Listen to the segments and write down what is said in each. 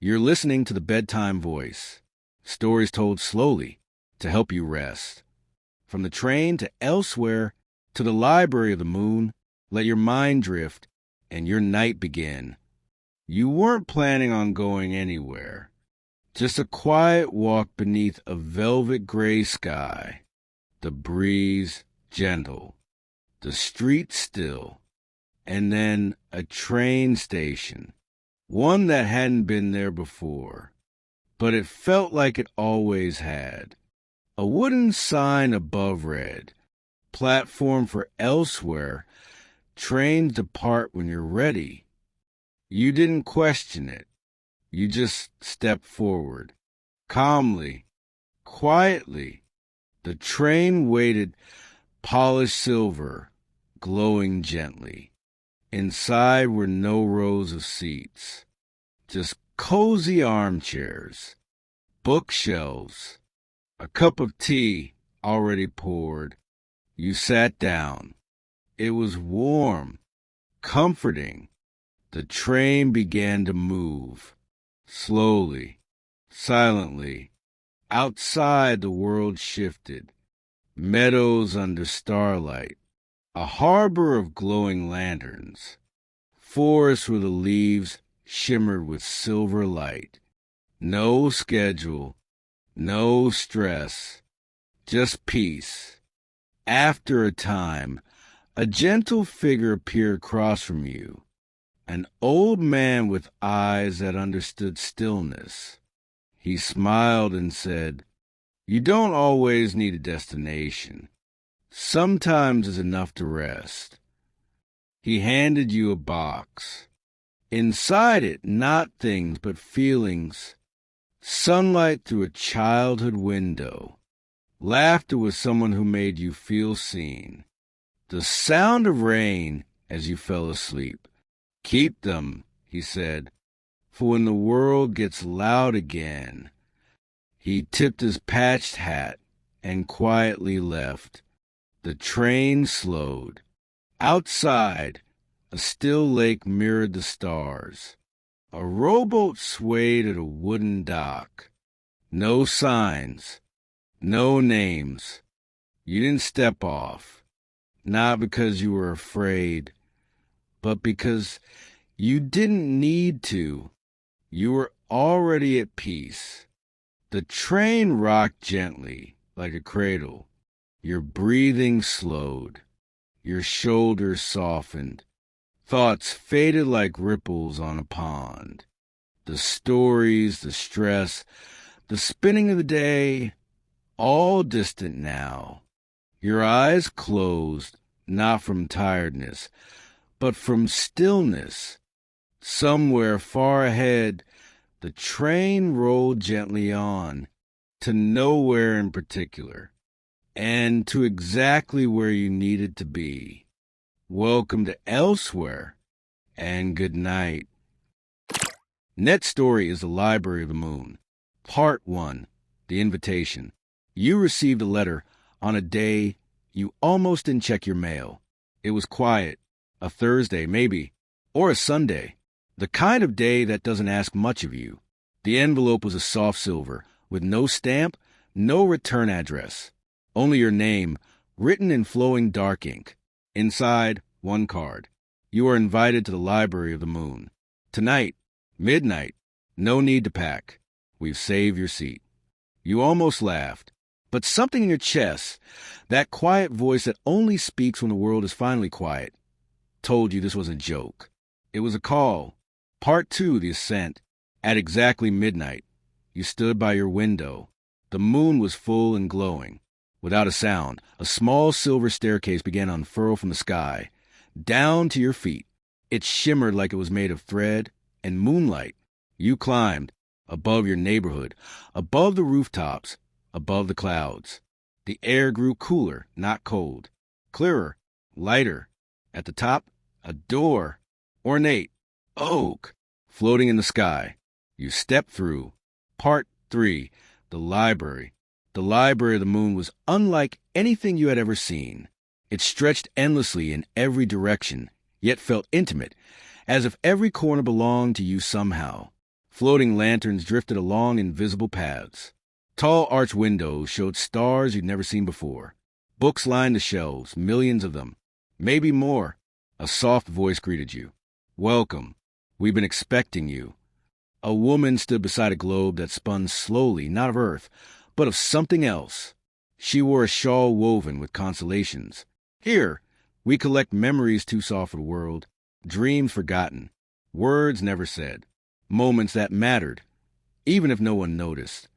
You're listening to the Bedtime Voice, stories told slowly to help you rest. From the train to elsewhere to the library of the moon, let your mind drift and your night begin. You weren't planning on going anywhere. Just a quiet walk beneath a velvet gray sky. The breeze gentle, the street still, and then a train station. One that hadn't been there before, but it felt like it always had. A wooden sign above read, "Platform for elsewhere. Trains depart when you're ready." You didn't question it. You just stepped forward. Calmly, quietly. The train waited, polished silver, glowing gently. Inside were no rows of seats, just cozy armchairs, bookshelves, a cup of tea already poured. You sat down. It was warm, comforting. The train began to move, slowly, silently. Outside the world shifted, meadows under starlight, a harbor of glowing lanterns, forests where the leaves shimmered with silver light. No schedule, no stress, just peace. After a time, a gentle figure appeared across from you, an old man with eyes that understood stillness. He smiled and said, "You don't always need a destination. Sometimes it's enough to rest." He handed you a box. Inside it, not things, but feelings. Sunlight through a childhood window. Laughter with someone who made you feel seen. The sound of rain as you fell asleep. "Keep them," he said, "for when the world gets loud again." He tipped his patched hat and quietly left. The train slowed. Outside, a still lake mirrored the stars. A rowboat swayed at a wooden dock. No signs, no names. You didn't step off, not because you were afraid, but because you didn't need to. You were already at peace. The train rocked gently, like a cradle. Your breathing slowed. Your shoulders softened. Thoughts faded like ripples on a pond. The stories, the stress, the spinning of the day, all distant now. Your eyes closed, not from tiredness, but from stillness. Somewhere far ahead, the train rolled gently on, to nowhere in particular, and to exactly where you needed to be. Welcome to Elsewhere, and good night. Next story is The Library of the Moon. Part 1, The Invitation. You received a letter on a day you almost didn't check your mail. It was quiet, a Thursday maybe, or a Sunday. The kind of day that doesn't ask much of you. The envelope was a soft silver, with no stamp, no return address. Only your name, written in flowing dark ink. Inside, one card. You are invited to the Library of the Moon. Tonight, midnight. No need to pack. We've saved your seat. You almost laughed. But something in your chest, that quiet voice that only speaks when the world is finally quiet, told you this was a joke. It was a call. Part 2, The Ascent. At exactly midnight, you stood by your window. The moon was full and glowing. Without a sound, a small silver staircase began to unfurl from the sky, down to your feet. It shimmered like it was made of thread and moonlight. You climbed, above your neighborhood, above the rooftops, above the clouds. The air grew cooler, not cold. Clearer, lighter. At the top, a door, ornate, oak, floating in the sky. You stepped through. Part 3, The Library. The Library of the Moon was unlike anything you had ever seen. It stretched endlessly in every direction, yet felt intimate, as if every corner belonged to you somehow. Floating lanterns drifted along invisible paths. Tall arched windows showed stars you'd never seen before. Books lined the shelves, millions of them. Maybe more. A soft voice greeted you. Welcome. We've been expecting you. A woman stood beside a globe that spun slowly, not of Earth, but of something else. She wore a shawl woven with constellations. Here, we collect memories too soft for the world, dreams forgotten, words never said, moments that mattered, even if no one noticed.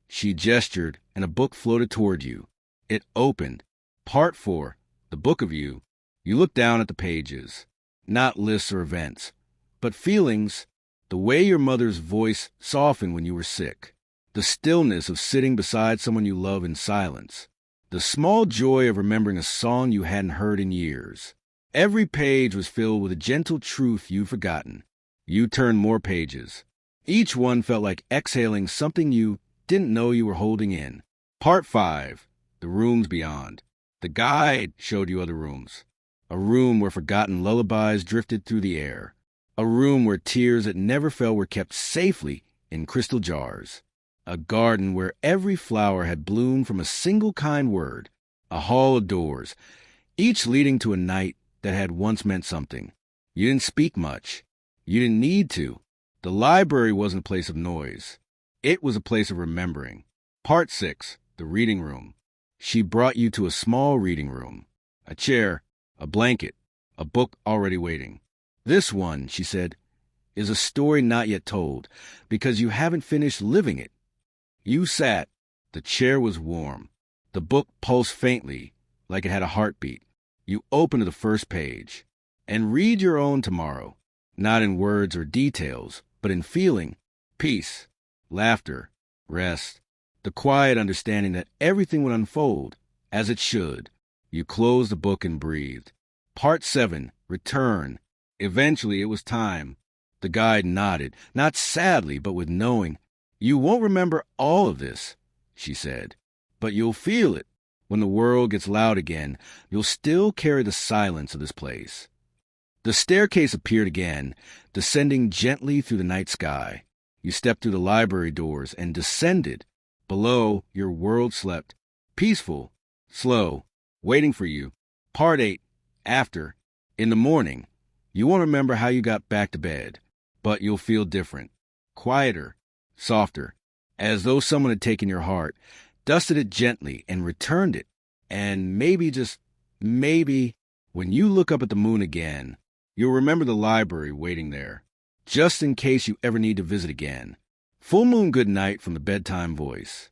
She gestured, and a book floated toward you. It opened. Part 4, the book of you. You looked down at the pages. Not lists or events, but feelings. The way your mother's voice softened when you were sick. The stillness of sitting beside someone you love in silence. The small joy of remembering a song you hadn't heard in years. Every page was filled with a gentle truth you'd forgotten. You turned more pages. Each one felt like exhaling something you didn't know you were holding in. Part 5, the rooms beyond. The guide showed you other rooms. A room where forgotten lullabies drifted through the air. A room where tears that never fell were kept safely in crystal jars. A garden where every flower had bloomed from a single kind word. A hall of doors, each leading to a night that had once meant something. You didn't speak much. You didn't need to. The library wasn't a place of noise. It was a place of remembering. Part 6, the reading room. She brought you to a small reading room. A chair, a blanket, a book already waiting. This one, she said, is a story not yet told, because you haven't finished living it. You sat. The chair was warm. The book pulsed faintly, like it had a heartbeat. You opened the first page. And read your own tomorrow, not in words or details, but in feeling, peace, laughter, rest, the quiet understanding that everything would unfold as it should. You closed the book and breathed. Part 7, return. Eventually, it was time. The guide nodded, not sadly, but with knowing. You won't remember all of this, she said, but you'll feel it. When the world gets loud again, you'll still carry the silence of this place. The staircase appeared again, descending gently through the night sky. You stepped through the library doors and descended. Below, your world slept, peaceful, slow, waiting for you. Part 8, after. In the morning, you won't remember how you got back to bed, but you'll feel different, quieter, softer, as though someone had taken your heart, dusted it gently, and returned it. And maybe, just maybe, when you look up at the moon again, you'll remember the library waiting there, just in case you ever need to visit again. Full moon good night from the Bedtime Voice.